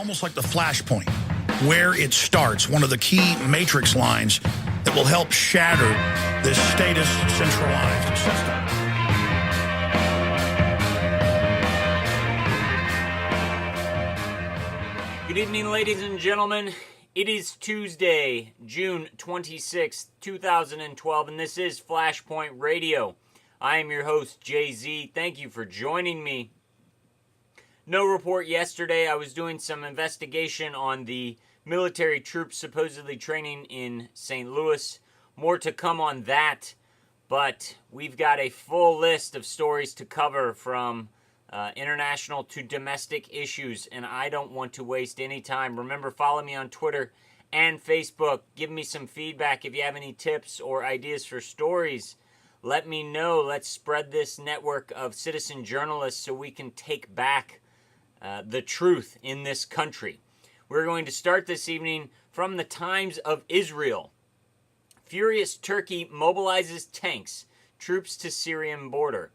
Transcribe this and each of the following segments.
almost like the Flashpoint, where it starts, one of the key matrix lines that will help shatter this status centralized system. Good evening, ladies and gentlemen. It is Tuesday, June 26th, 2012, and this is Flashpoint Radio. I am your host, Jay-Z. Thank you for joining me. No report yesterday. I was doing some investigation on the military troops supposedly training in St. Louis. More to come on that, but we've got a full list of stories to cover from international to domestic issues, and I don't want to waste any time. Remember, follow me on Twitter and Facebook. Give me some feedback if you have any tips or ideas for stories. Let me know. Let's spread this network of citizen journalists so we can take back the truth in this country. We're going to start this evening from the Times of Israel. Furious Turkey mobilizes tanks, troops to Syrian border.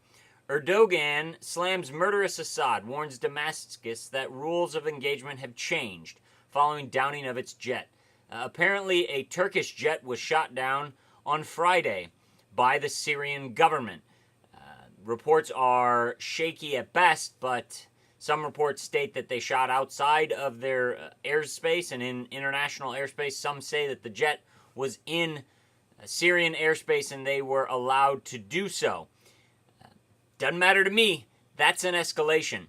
Erdogan slams murderous Assad, warns Damascus that rules of engagement have changed following downing of its jet. Apparently, a Turkish jet was shot down on Friday by the Syrian government. Reports are shaky at best, but some reports state that they shot outside of their airspace and in international airspace. Some say that the jet was in Syrian airspace and they were allowed to do so. Doesn't matter to me. That's an escalation.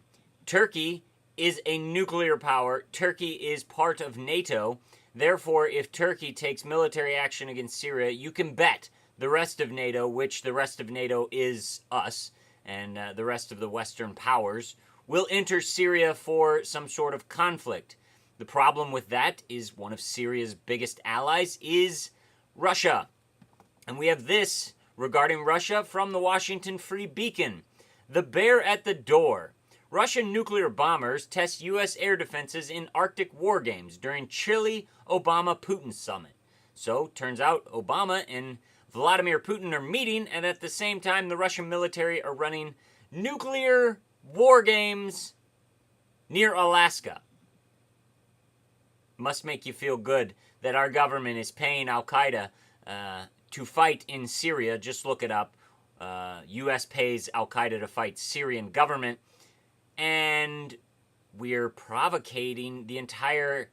Turkey is a nuclear power. Turkey is part of NATO. Therefore, if Turkey takes military action against Syria, you can bet the rest of NATO, which the rest of NATO is us and the rest of the Western powers, will enter Syria for some sort of conflict. The problem with that is one of Syria's biggest allies is Russia. And we have this regarding Russia from the Washington Free Beacon. The bear at the door. Russian nuclear bombers test U.S. air defenses in Arctic war games during Chile Obama-Putin summit. So, turns out Obama and Vladimir Putin are meeting, and at the same time the Russian military are running nuclear war games near Alaska. Must make you feel good that our government is paying Al-Qaeda to fight in Syria. Just look it up. U.S. pays Al-Qaeda to fight Syrian government. And we're provocating the entire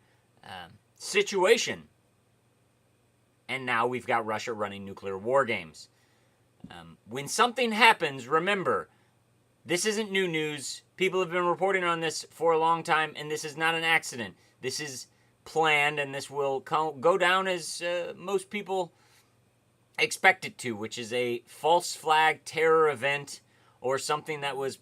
situation. And now we've got Russia running nuclear war games. When something happens, remember, this isn't new news. People have been reporting on this for a long time, and this is not an accident. This is planned, and this will go down as most people expect it to, which is a false flag terror event or something that was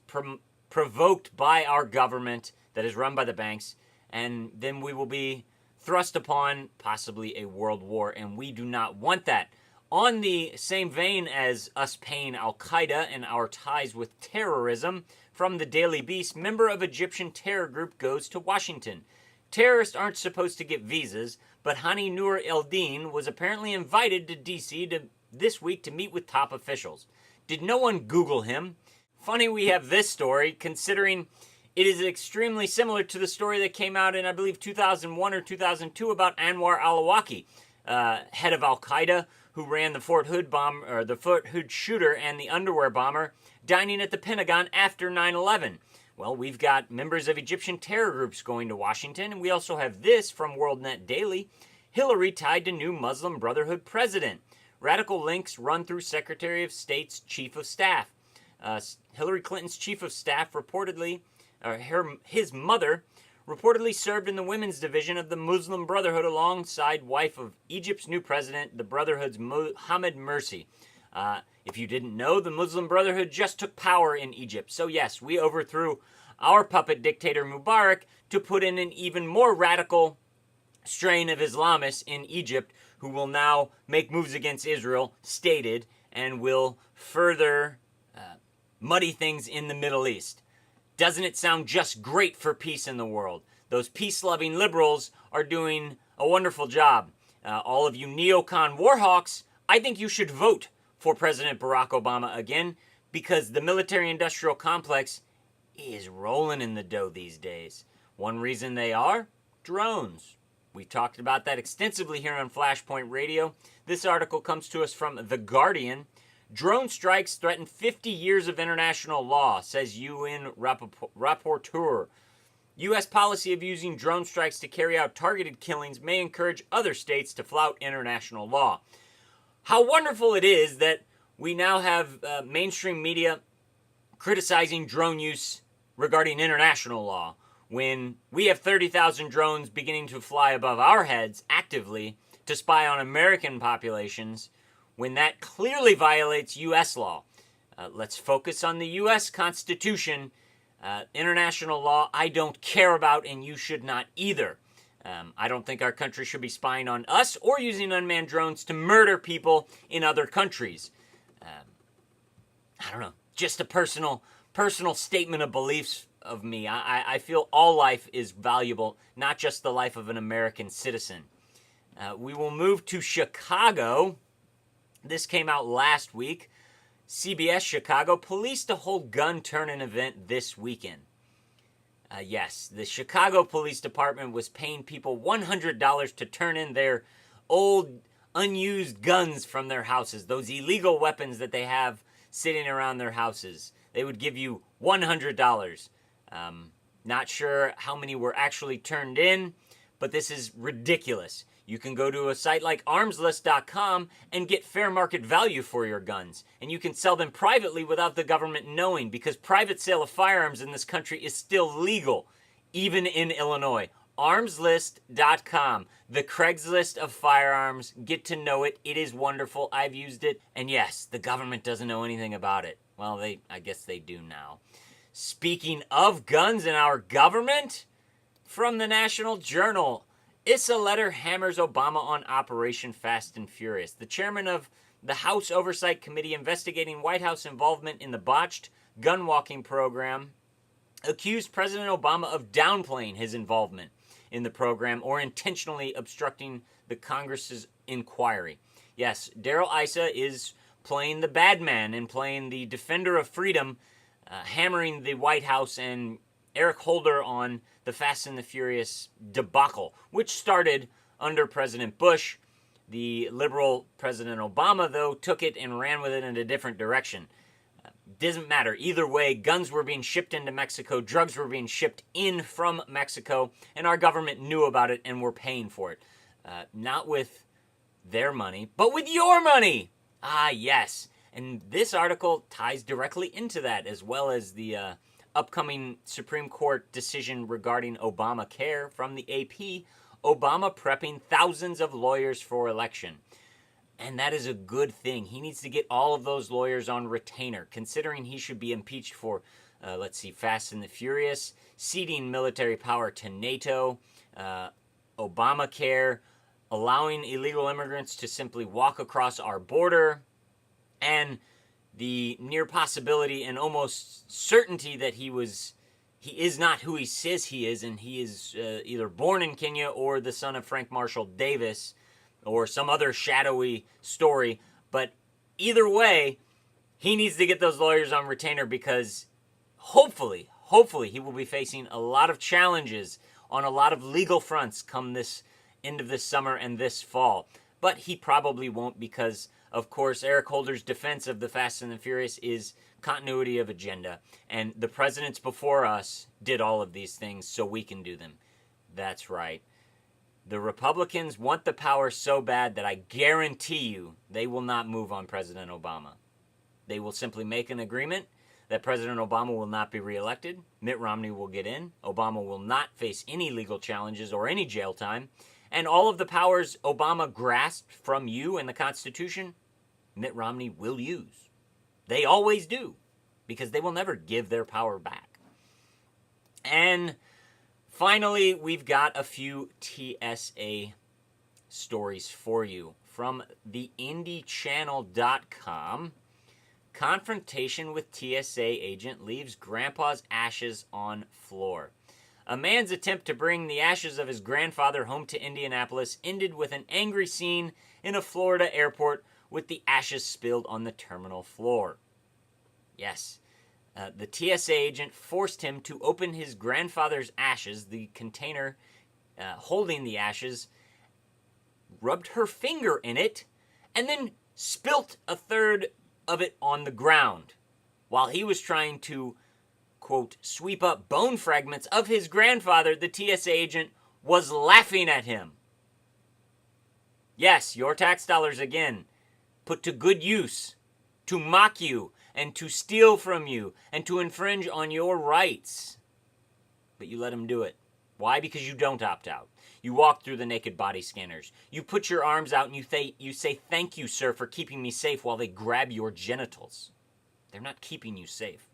provoked by our government that is run by the banks, and then we will be thrust upon possibly a world war, and we do not want that. On the same vein as us paying Al-Qaeda and our ties with terrorism, from the Daily Beast, member of Egyptian terror group goes to Washington. Terrorists aren't supposed to get visas, but Hani Noor Eldin was apparently invited to D.C. this week to meet with top officials. Did no one Google him? Funny we have this story, considering it is extremely similar to the story that came out in, I believe, 2001 or 2002 about Anwar al-Awlaki, head of Al-Qaeda, who ran the Fort Hood bomb, or the Fort Hood shooter and the underwear bomber, dining at the Pentagon after 9/11. Well, we've got members of Egyptian terror groups going to Washington, and we also have this from WorldNet Daily. Hillary tied to new Muslim Brotherhood president. Radical links run through Secretary of State's chief of staff. Hillary Clinton's chief of staff reportedly, his mother, reportedly served in the women's division of the Muslim Brotherhood alongside wife of Egypt's new president, the Brotherhood's Mohamed Morsi. If you didn't know, the Muslim Brotherhood just took power in Egypt. So yes, we overthrew our puppet dictator Mubarak to put in an even more radical strain of Islamists in Egypt who will now make moves against Israel, stated, and will further muddy things in the Middle East. Doesn't it sound just great for peace in the world? Those peace-loving liberals are doing a wonderful job. All of you neocon warhawks, I think you should vote for President Barack Obama again, because the military-industrial complex is rolling in the dough these days. One reason they are drones. We talked about that extensively here on Flashpoint Radio. This article comes to us from The Guardian. Drone strikes threaten 50 years of international law, says UN rapporteur. U.S. policy of using drone strikes to carry out targeted killings may encourage other states to flout international law. How wonderful it is that we now have mainstream media criticizing drone use regarding international law, when we have 30,000 drones beginning to fly above our heads actively to spy on American populations, when that clearly violates U.S. law. Let's focus on the U.S. Constitution. International law, I don't care about, and you should not either. I don't think our country should be spying on us or using unmanned drones to murder people in other countries. I don't know, just a personal statement of beliefs of me. I feel all life is valuable, not just the life of an American citizen. We will move to Chicago. This came out last week. CBS Chicago, police to hold gun turn-in event this weekend. Yes, the Chicago Police Department was paying people $100 to turn in their old, unused guns from their houses, those illegal weapons that they have sitting around their houses. They would give you $100. Not sure how many were actually turned in, but this is ridiculous. You can go to a site like armslist.com and get fair market value for your guns. And you can sell them privately without the government knowing, because private sale of firearms in this country is still legal, even in Illinois. Armslist.com, the Craigslist of firearms. Get to know it. It is wonderful. I've used it. And yes, the government doesn't know anything about it. Well, I guess they do now. Speaking of guns in our government, from the National Journal, Issa letter hammers Obama on Operation Fast and Furious. The chairman of the House Oversight Committee investigating White House involvement in the botched gun-walking program accused President Obama of downplaying his involvement in the program or intentionally obstructing the Congress's inquiry. Yes, Darrel Issa is playing the bad man and playing the defender of freedom, hammering the White House and Eric Holder on the Fast and the Furious debacle, which started under President Bush. The liberal President Obama, though, took it and ran with it in a different direction. Doesn't matter. Either way, guns were being shipped into Mexico, drugs were being shipped in from Mexico, and our government knew about it and were paying for it. Not with their money, but with your money! Ah, yes. And this article ties directly into that, as well as the upcoming Supreme Court decision regarding Obamacare from the AP. Obama prepping thousands of lawyers for election. And that is a good thing. He needs to get all of those lawyers on retainer, considering he should be impeached for, Fast and the Furious, ceding military power to NATO, Obamacare, allowing illegal immigrants to simply walk across our border, and the near possibility and almost certainty that he is not who he says he is, and he is either born in Kenya or the son of Frank Marshall Davis or some other shadowy story. But either way, he needs to get those lawyers on retainer, because hopefully he will be facing a lot of challenges on a lot of legal fronts come this end of this summer and this fall. But he probably won't, because of course, Eric Holder's defense of the Fast and the Furious is continuity of agenda. And the presidents before us did all of these things, so we can do them. That's right. The Republicans want the power so bad that I guarantee you they will not move on President Obama. They will simply make an agreement that President Obama will not be reelected, Mitt Romney will get in, Obama will not face any legal challenges or any jail time, and all of the powers Obama grasped from you in the Constitution, Mitt Romney will use. They always do, because they will never give their power back. And finally, we've got a few TSA stories for you. From the IndyChannel.com, confrontation with TSA agent leaves grandpa's ashes on floor. A man's attempt to bring the ashes of his grandfather home to Indianapolis ended with an angry scene in a Florida airport with the ashes spilled on the terminal floor. Yes, the TSA agent forced him to open his grandfather's ashes, the container holding the ashes, rubbed her finger in it, and then spilt a third of it on the ground while he was trying to, quote, sweep up bone fragments of his grandfather. The TSA agent was laughing at him. Yes, your tax dollars again, put to good use, to mock you, and to steal from you, and to infringe on your rights. But you let him do it. Why? Because you don't opt out. You walk through the naked body scanners. You put your arms out and you say, thank you, sir, for keeping me safe, while they grab your genitals. They're not keeping you safe.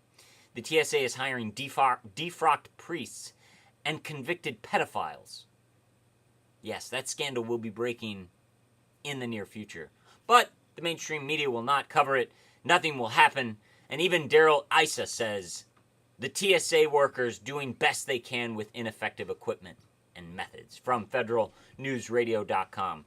The TSA is hiring defrocked priests and convicted pedophiles. Yes, that scandal will be breaking in the near future. But the mainstream media will not cover it. Nothing will happen. And even Darrel Issa says the TSA workers doing best they can with ineffective equipment and methods, from federalnewsradio.com.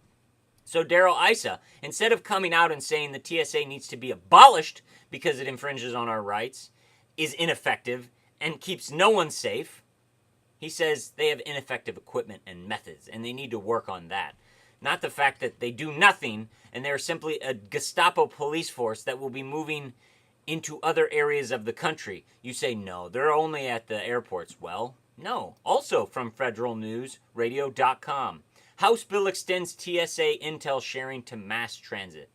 So Darrel Issa, instead of coming out and saying the TSA needs to be abolished because it infringes on our rights, is ineffective, and keeps no one safe, he says they have ineffective equipment and methods, and they need to work on that. Not the fact that they do nothing, and they're simply a Gestapo police force that will be moving into other areas of the country. You say, no, they're only at the airports. Well, no. Also from federalnewsradio.com. House bill extends TSA intel sharing to mass transit.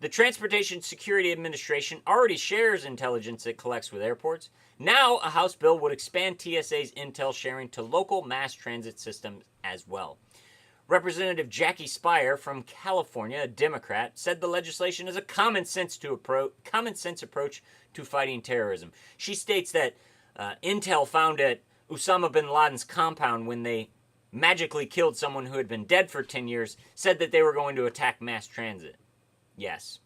The Transportation Security Administration already shares intelligence it collects with airports. Now, a House bill would expand TSA's intel sharing to local mass transit systems as well. Representative Jackie Speier from California, a Democrat, said the legislation is a common sense approach to fighting terrorism. She states that intel found at Osama bin Laden's compound when they magically killed someone who had been dead for 10 years said that they were going to attack mass transit. Yes.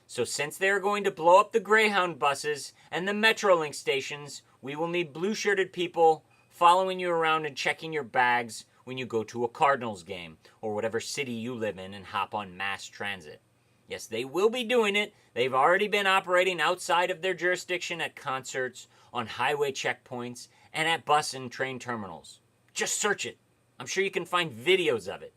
So since they are going to blow up the Greyhound buses and the Metrolink stations, we will need blue-shirted people following you around and checking your bags when you go to a Cardinals game or whatever city you live in and hop on mass transit. Yes, they will be doing it. They've already been operating outside of their jurisdiction at concerts, on highway checkpoints, and at bus and train terminals. Just search it. I'm sure you can find videos of it.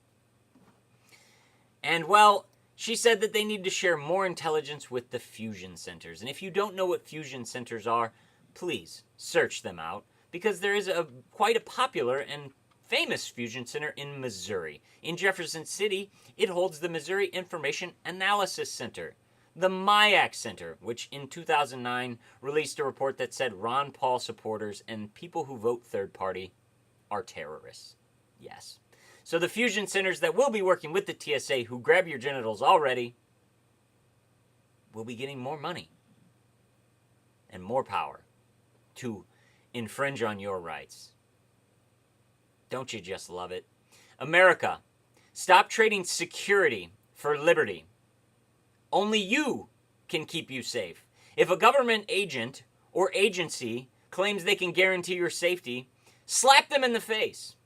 And, well, she said that they need to share more intelligence with the fusion centers. And if you don't know what fusion centers are, please search them out, because there is quite a popular and famous fusion center in Missouri. In Jefferson City, it holds the Missouri Information Analysis Center, the MIAC Center, which in 2009 released a report that said Ron Paul supporters and people who vote third party are terrorists. Yes. So the fusion centers that will be working with the TSA, who grab your genitals already, will be getting more money and more power to infringe on your rights. Don't you just love it? America, stop trading security for liberty. Only you can keep you safe. If a government agent or agency claims they can guarantee your safety, slap them in the face.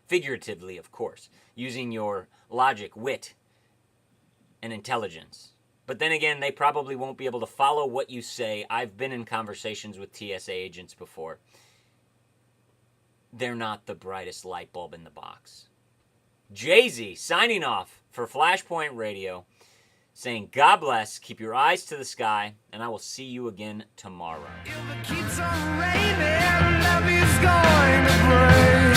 Figuratively, of course, using your logic, wit, and intelligence. But then again, they probably won't be able to follow what you say. I've been in conversations with TSA agents before. They're not the brightest light bulb in the box. Jay-Z signing off for Flashpoint Radio, saying, God bless, keep your eyes to the sky, and I will see you again tomorrow. If it keeps on raining, love is going to break.